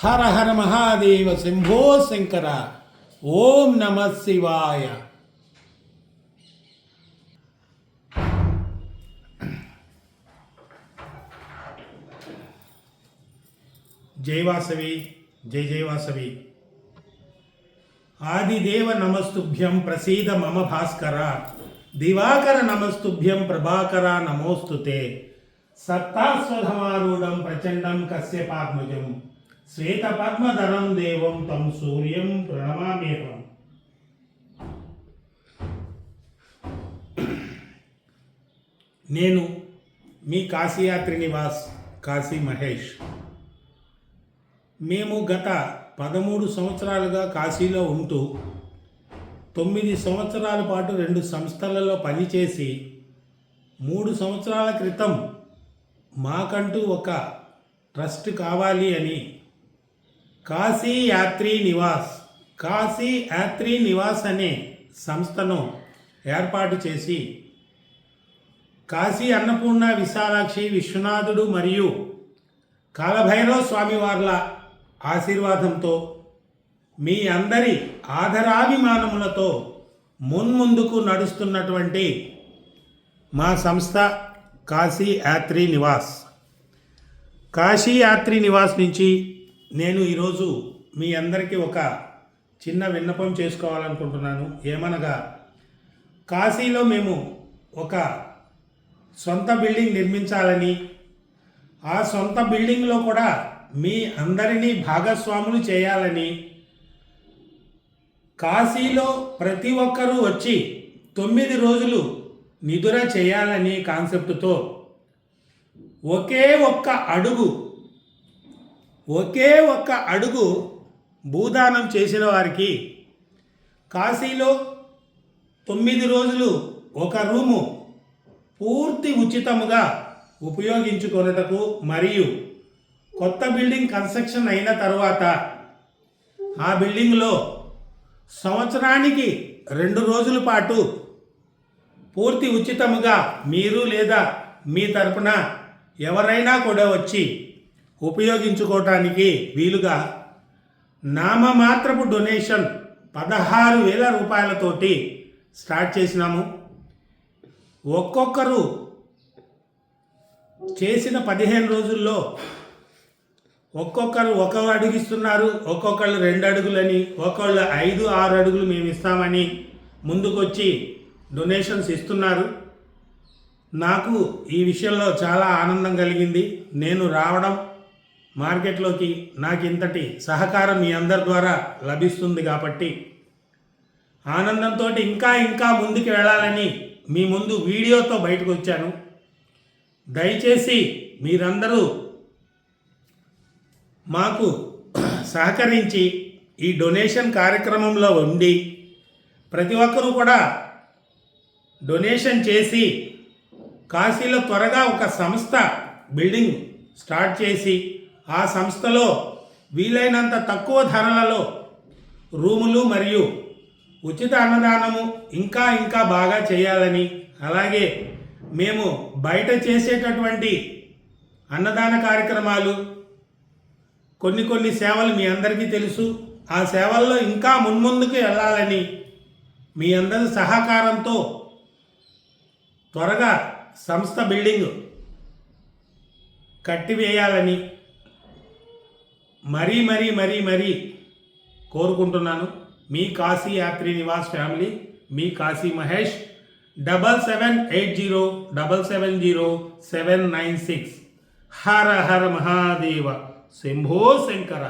హర హర మహాదేవ శంభో శంకర. ఓం నమ శివాయ. జై వాసవి, జై జై వాసవి. ఆదిదేవ నమస్తుభ్యం ప్రసీద మమ భాస్కర. దివాకర నమస్తుభ్యం ప్రభాకర నమోస్తుతే. సత్తాస్వధమారూఢం ప్రచండం కశ్యపాత్మజం శ్వేతపద్మధరం దేవం తం సూర్యం ప్రణమామ్యహం. నేను మీ కాశీయాత్రి నివాస్ కాశీ మహేష్. మేము గత 13 సంవత్సరాలుగా కాశీలో ఉంటూ 9 సంవత్సరాల పాటు 2 సంస్థలలో పనిచేసి 3 సంవత్సరాల క్రితం మాకంటూ ఒక ట్రస్ట్ కావాలి అని కాశీ యాత్రి నివాస్ అనే సంస్థను ఏర్పాటు చేసి కాశీ అన్నపూర్ణ విశాలాక్షి విశ్వనాథుడు మరియు కాలభైరవ స్వామివార్ల ఆశీర్వాదంతో మీ అందరి ఆదరాభిమానములతో మున్ముందుకు నడుస్తున్నటువంటి మా సంస్థ కాశీ యాత్రి నివాస్. కాశీ యాత్రి నివాస్ నుంచి నేను ఈరోజు మీ అందరికీ ఒక చిన్న విన్నపం చేసుకోవాలనుకుంటున్నాను. ఏమనగా, కాశీలో మేము ఒక సొంత బిల్డింగ్ నిర్మించాలని, ఆ సొంత బిల్డింగ్లో కూడా మీ అందరినీ భాగస్వాములు చేయాలని, కాశీలో ప్రతి ఒక్కరూ వచ్చి 9 రోజులు నిదుర చేయాలని కాన్సెప్ట్తో ఒకే ఒక్క అడుగు భూదానం చేసిన వారికి కాశీలో 9 రోజులు ఒక రూము పూర్తి ఉచితముగా ఉపయోగించుకొనుటకు, మరియు కొత్త బిల్డింగ్ కన్స్ట్రక్షన్ అయిన తర్వాత ఆ బిల్డింగ్లో సంవత్సరానికి 2 రోజుల పాటు పూర్తి ఉచితముగా మీరు లేదా మీ తరపున ఎవరైనా కూడా వచ్చి ఉపయోగించుకోవటానికి వీలుగా నామమాత్రపు డొనేషన్ 16,000 రూపాయలతోటి స్టార్ట్ చేసినాము. ఒక్కొక్కరు చేసిన 15 రోజుల్లో ఒక్కొక్కరు 1 అడుగు ఇస్తున్నారు, ఒక్కొక్కళ్ళు 2 అడుగులని, ఒక్కొళ్ళు 5-6 అడుగులు మేము ఇస్తామని ముందుకొచ్చి డొనేషన్స్ ఇస్తున్నారు. నాకు ఈ విషయంలో చాలా ఆనందం కలిగింది. నేను రావడం మార్కెట్లోకి నాకు ఇంతటి సహకారం మీ అందరి ద్వారా లభిస్తుంది కాబట్టి ఆనందంతో ఇంకా ముందుకు వెళ్ళాలని మీ ముందు వీడియోతో బయటకు వచ్చాను. దయచేసి మీరందరూ మాకు సహకరించి ఈ డొనేషన్ కార్యక్రమంలో ఉండి ప్రతి ఒక్కరూ కూడా డొనేషన్ చేసి కాశీలో త్వరగా ఒక సంస్థ బిల్డింగ్ స్టార్ట్ చేసి ఆ సంస్థలో వీలైనంత తక్కువ ధరలలో రూములు మరియు ఉచిత అన్నదానము ఇంకా బాగా చేయాలని, అలాగే మేము బయట చేసేటటువంటి అన్నదాన కార్యక్రమాలు కొన్ని సేవలు మీ అందరికీ తెలుసు, ఆ సేవల్లో ఇంకా మున్ముందుకు వెళ్ళాలని మీ అందరి సహకారంతో త్వరగా సంస్థ బిల్డింగ్ కట్టివేయాలని మరీ కోరుకుంటున్నాను. మీ కాశీ యాత్రి నివాస్ ఫ్యామిలీ, మీ కాశీ మహేష్. 7780770796. హర హర మహాదేవ శంభో శంకర.